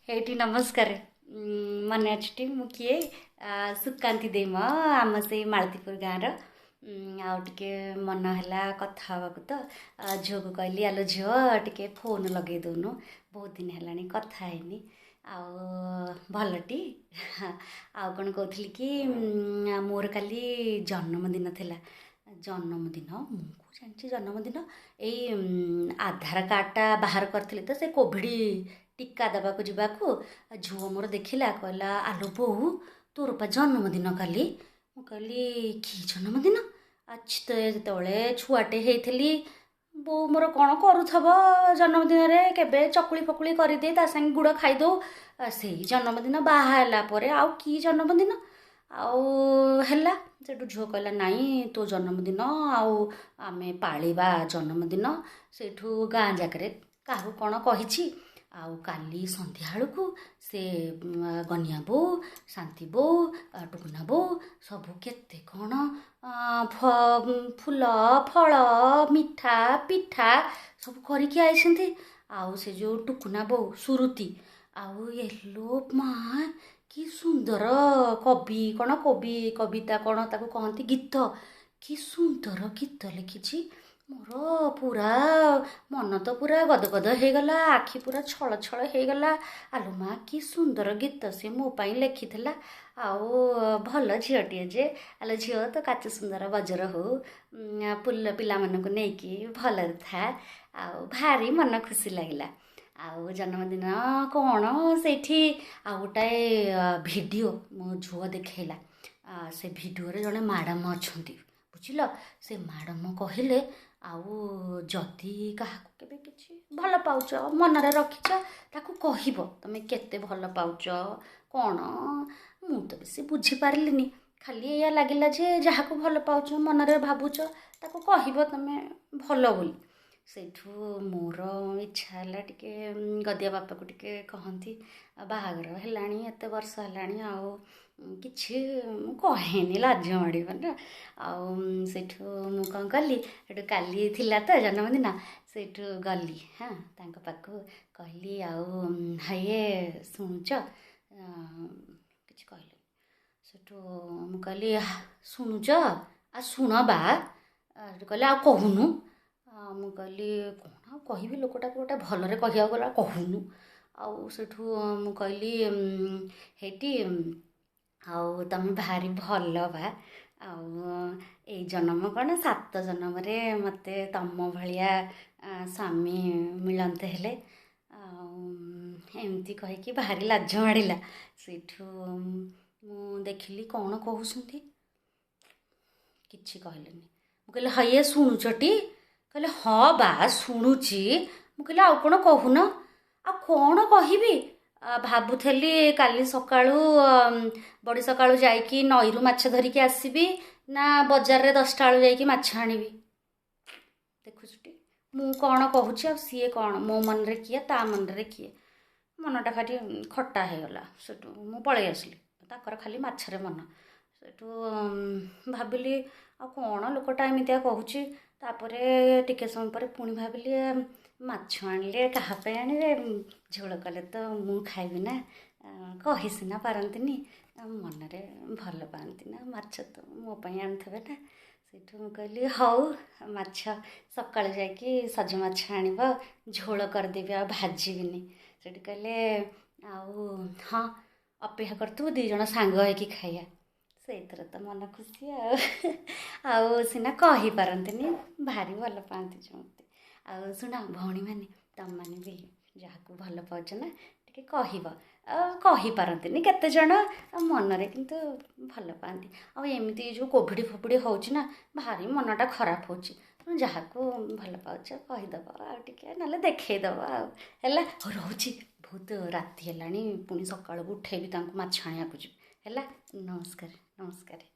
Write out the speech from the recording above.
ହେଇଟି ନମସ୍କାର। ମନେ ଅଛିଟି ମୁଁ କିଏ? ସୁକାନ୍ତି ଦେଇ ମ ଆମ ସେଇ ମାଳତୀପୁର ଗାଁର। ଆଉ ଟିକେ ମନ ହେଲା କଥା ହେବାକୁ ତ ଝିଅକୁ କହିଲି ଆଲୋ ଝିଅ ଟିକେ ଫୋନ୍ ଲଗେଇ ଦେଉନୁ, ବହୁତ ଦିନ ହେଲାଣି କଥା ହେଇନି। ଆଉ ଭଲଟି? ଆଉ କ'ଣ କହୁଥିଲି କି ମୋର କାଲି ଜନ୍ମଦିନ ଥିଲା। ଜନ୍ମଦିନ ମୁଁ କେଉଁ ଜାଣିଛି ଜନ୍ମଦିନ, ଏଇ ଆଧାର କାର୍ଡ଼ଟା ବାହାର କରିଥିଲି ତ ସେ କୋଭିଡ଼ ଟୀକା ଦେବାକୁ ଯିବାକୁ। ଝିଅ ମୋର ଦେଖିଲା କହିଲା ଆଲୋ ବୋଉ ତୋର ପା ଜନ୍ମଦିନ କାଲି। ମୁଁ କହିଲି କି ଜନ୍ମଦିନ? ଆଚ୍ଛା ତ ଯେତେବେଳେ ଛୁଆଟେ ହେଇଥିଲି ବୋଉ ମୋର କ'ଣ କରୁଥିବ ଜନ୍ମଦିନରେ, କେବେ ଚକୁଳି ଫକୁଳି କରିଦିଏ ତା ସାଙ୍ଗେ ଗୁଡ଼ ଖାଇଦେଉ। ସେଇ ଜନ୍ମଦିନ, ବାହା ହେଲା ପରେ ଆଉ କି ଜନ୍ମଦିନ ଆଉ ହେଲା। ସେଠୁ ଝିଅ କହିଲା ନାଇଁ ତୋ ଜନ୍ମଦିନ ଆଉ ଆମେ ପାଳିବା ଜନ୍ମଦିନ। ସେଇଠୁ ଗାଁ ଜାଗାରେ କାହାକୁ କ'ଣ କହିଛି। ଆଉ କାଲି ସନ୍ଧ୍ୟାବେଳକୁ ସେ ଗନିଆ ବୋଉ, ଶାନ୍ତି ବୋଉ, ଟୁକୁନା ବୋଉ ସବୁ କେତେ କ'ଣ ଫୁଲ ଫଳ ମିଠା ପିଠା ସବୁ କରିକି ଆଇଛନ୍ତି। ଆଉ ସେ ଯେଉଁ ଟୁକୁନା ବୋଉ ସୁରୁତି, ଆଉ ଏଲୋ ମା କି ସୁନ୍ଦର କବିତା କ'ଣ ତାକୁ କହନ୍ତି, ଗୀତ, କି ସୁନ୍ଦର ଗୀତ ଲେଖିଛି। ମୋର ପୁରା ମନ ତ ପୁରା ଗଦଗଦ ହେଇଗଲା, ଆଖି ପୁରା ଛଳ ଛଳ ହେଇଗଲା। ଆଲୋ ମା କି ସୁନ୍ଦର ଗୀତ ସେ ମୋ ପାଇଁ ଲେଖିଥିଲା। ଆଉ ଭଲ ଝିଅଟିଏ ଯେ। ଆଲୋ ଝିଅ ତ କାଚ ସୁନ୍ଦର ବଜର ହଉ, ପିଲାମାନଙ୍କୁ ନେଇକି ଭଲରେ ଥା। ଆଉ ଭାରି ମନ ଖୁସି ଲାଗିଲା। ଆଉ ଜନ୍ମଦିନ କ'ଣ ସେଇଠି ଆଉ ଗୋଟାଏ ଭିଡ଼ିଓ ମୋ ଝୁଅ ଦେଖେଇଲା। ସେ ଭିଡ଼ିଓରେ ଜଣେ ମ୍ୟାଡ଼ାମ୍ ଅଛନ୍ତି ବୁଝିଲ। ସେ ମ୍ୟାଡ଼ାମ୍ କହିଲେ ଆଉ ଯଦି କାହାକୁ କେବେ କିଛି ଭଲ ପାଉଛ ମନରେ ରଖିଛ ତାକୁ କହିବ ତମେ କେତେ ଭଲ ପାଉଛ କ'ଣ। ମୁଁ ତ ବେଶୀ ବୁଝିପାରିଲିନି, ଖାଲି ଏଇଆ ଲାଗିଲା ଯେ ଯାହାକୁ ଭଲ ପାଉଛ ମନରେ ଭାବୁଛ ତାକୁ କହିବ ତମେ ଭଲ ବୋଲି। ସେଇଠୁ ମୋର ଇଚ୍ଛା ହେଲା ଟିକେ ଗଦିଆ ବାପାକୁ ଟିକେ କହନ୍ତି। ବାହାଘର ହେଲାଣି ଏତେ ବର୍ଷ ହେଲାଣି ଆଉ କିଛି ମୁଁ କହେନି, ଲାଜ ମାଡ଼ିବ ନା। ଆଉ ସେଇଠୁ ମୁଁ କ'ଣ କଲି, ସେଇଠୁ କାଲି ଥିଲା ତ ଜନ୍ମଦିନ, ସେଇଠୁ ଗଲି ତାଙ୍କ ପାଖକୁ କହିଲି ଆଉ ହାଏ ଶୁଣୁଛ, କିଛି କହିଲି। ସେଇଠୁ ମୁଁ କହିଲି ଶୁଣୁଛ, ଶୁଣ ବା। ସେଇଠୁ କହିଲେ ଆଉ କହୁନୁ। ମୁଁ କହିଲି କ'ଣ ଆଉ କହିବି, ଲୋକଟାକୁ ଗୋଟେ ଭଲରେ କହିବାକୁ ଗଲା କହୁନୁ। ଆଉ ସେଇଠୁ ମୁଁ କହିଲି ହେଇଟି ଆଉ ତମେ ଭାରି ଭଲ ବା। ଆଉ ଏଇ ଜନ୍ମ କ'ଣ 7 ଜନ୍ମରେ ମୋତେ ତମ ଭଳିଆ ସ୍ୱାମୀ ମିଳନ୍ତେ ହେଲେ। ଆଉ ଏମିତି କହିକି ଭାରି ଲାଜ ମାଡ଼ିଲା। ସେଇଠୁ ମୁଁ ଦେଖିଲି କ'ଣ କହୁଛନ୍ତି, କିଛି କହିଲେନି। ମୁଁ କହିଲି ହଇଏ ଶୁଣୁଛଟି? କହିଲେ ହଁ ବା ଶୁଣୁଛି। ମୁଁ କହିଲି ଆଉ କ'ଣ କହୁନ। ଆଉ କ'ଣ କହିବି, ଭାବୁଥିଲି କାଲି ସକାଳୁ ବଡ଼ି ସକାଳୁ ଯାଇକି ନଈରୁ ମାଛ ଧରିକି ଆସିବି ନା ବଜାରରେ 10ଟା ବେଳୁ ଯାଇକି ମାଛ ଆଣିବି। ଦେଖୁଛୁଟି ମୁଁ କ'ଣ କହୁଛି ଆଉ ସିଏ କ'ଣ, ମୋ ମନରେ କିଏ ତା ମନରେ କିଏ। ମନଟା ଖାଲି ଖଟା ହେଇଗଲା। ସେଠୁ ମୁଁ ପଳେଇ ଆସିଲି, ତାଙ୍କର ଖାଲି ମାଛରେ ମନ। ସେଠୁ ଭାବିଲି ଆଉ କ'ଣ ଲୋକଟା ଏମିତିଆ କହୁଛି। ତାପରେ ଟିକେ ସମୟ ପରେ ପୁଣି ଭାବିଲି ମାଛ ଆଣିଲେ କାହା ପାଇଁ ଆଣିବେ, ଝୋଳ କଲେ ତ ମୁଁ ଖାଇବି ନା। କହି ସିନା ପାରନ୍ତିନି, ମନରେ ଭଲ ପାଆନ୍ତି ନା, ମାଛ ତ ମୋ ପାଇଁ ଆଣିଥିବେ ନା। ସେଇଠୁ ମୁଁ କହିଲି ହଉ ମାଛ ସକାଳୁ ଯାଇକି ସଜ ମାଛ ଆଣିବ, ଝୋଳ କରିଦେବି ଆଉ ଭାଜିବିନି। ସେଠି କହିଲେ ଆଉ ହଁ ଅପେକ୍ଷା କରିଥିବୁ 2 ଜଣ ସାଙ୍ଗ ହେଇକି ଖାଇବା। ସେଇଥିରେ ତ ମନ ଖୁସି ଆଉ। ଆଉ ସିନା କହିପାରନ୍ତିନି, ଭାରି ଭଲ ପାଆନ୍ତି ସମସ୍ତେ। ଆଉ ଶୁଣ ଭଉଣୀମାନେ, ତମମାନେ ବି ଯାହାକୁ ଭଲ ପାଉଛ ନା ଟିକେ କହିବ। ଆଉ କହିପାରନ୍ତିନି କେତେଜଣ, ମନରେ କିନ୍ତୁ ଭଲ ପାଆନ୍ତି। ଆଉ ଏମିତି ଯେଉଁ କୋଭିଡ଼ ଫୋଭିଡ଼ ହେଉଛି ନା, ଭାରି ମନଟା ଖରାପ ହେଉଛି। ଯାହାକୁ ଭଲ ପାଉଛ କହିଦେବ ଆଉ ଟିକେ, ନହେଲେ ଦେଖେଇଦେବ ଆଉ ହେଲା। ହଉ ରହୁଛି, ବହୁତ ରାତି ହେଲାଣି, ପୁଣି ସକାଳକୁ ଉଠେଇବି ତାଙ୍କୁ ମାଛ ଆଣିବାକୁ ଯିବି ହେଲା। ନମସ୍କାର ନମସ୍କାର।